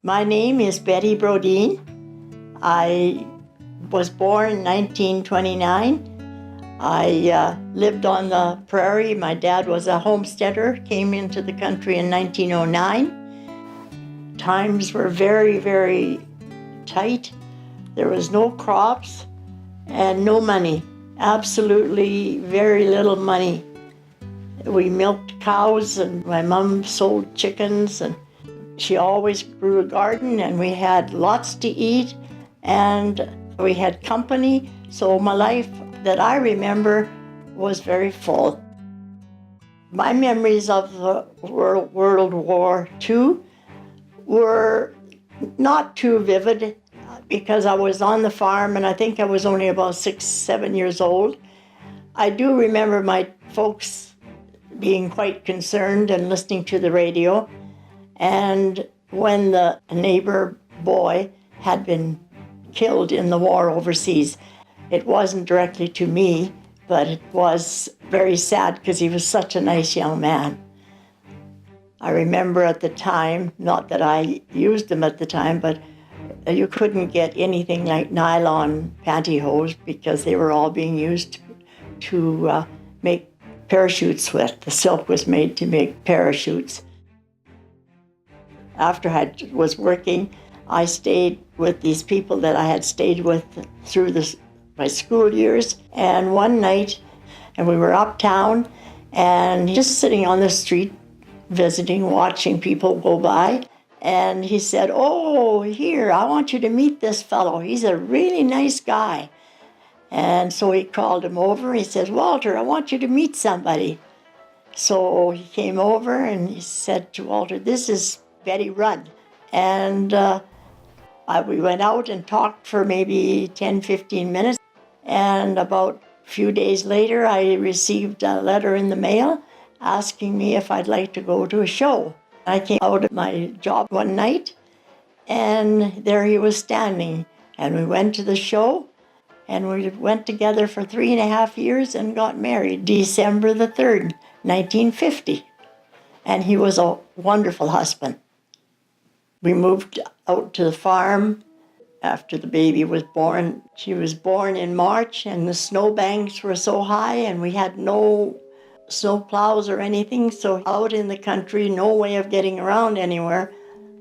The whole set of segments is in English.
My name is Betty Bodin. I was born in 1929. I lived on the prairie. My dad was a homesteader, came into the country in 1909. Times were very, very tight. There was no crops and no money. Absolutely very little money. We milked cows and my mom sold chickens, and she always grew a garden, and we had lots to eat and we had company. So my life that I remember was very full. My memories of the World War II were not too vivid because I was on the farm and I think I was only about 6, 7 years old. I do remember my folks being quite concerned and listening to the radio. And when the neighbor boy had been killed in the war overseas, it wasn't directly to me, but it was very sad because he was such a nice young man. I remember at the time, not that I used them at the time, but you couldn't get anything like nylon pantyhose because they were all being used to make parachutes with. The silk was made to make parachutes. After I was working, I stayed with these people that I had stayed with through my school years. And one night, and we were uptown and just sitting on the street, visiting, watching people go by. And he said, "Oh, here, I want you to meet this fellow. He's a really nice guy." And so he called him over. He says, "Walter, I want you to meet somebody." So he came over and he said to Walter, "This is Betty Rudd." And we went out and talked for maybe 10, 15 minutes. And about a few days later, I received a letter in the mail asking me if I'd like to go to a show. I came out of my job one night, and there he was standing. And we went to the show, and we went together for 3.5 years and got married December the 3rd, 1950. And he was a wonderful husband. We moved out to the farm after the baby was born. She was born in March, and the snowbanks were so high, and we had no snow plows or anything, so out in the country, no way of getting around anywhere.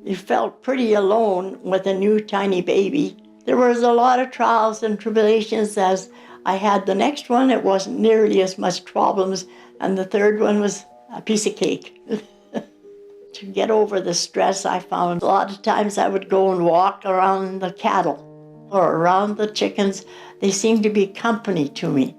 You felt pretty alone with a new tiny baby. There was a lot of trials and tribulations. As I had the next one, it wasn't nearly as much problems, and the third one was a piece of cake. To get over the stress, I found a lot of times I would go and walk around the cattle or around the chickens. They seemed to be company to me.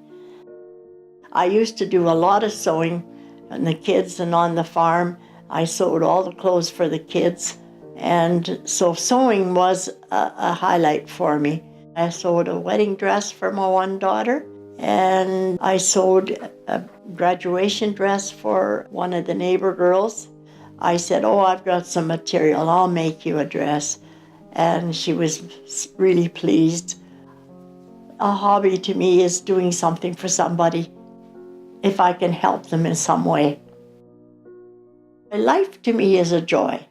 I used to do a lot of sewing and the kids, and on the farm I sewed all the clothes for the kids, and so sewing was a highlight for me. I sewed a wedding dress for my one daughter, and I sewed a graduation dress for one of the neighbor girls. I said, "Oh, I've got some material, I'll make you a dress." And she was really pleased. A hobby to me is doing something for somebody, if I can help them in some way. Life to me is a joy.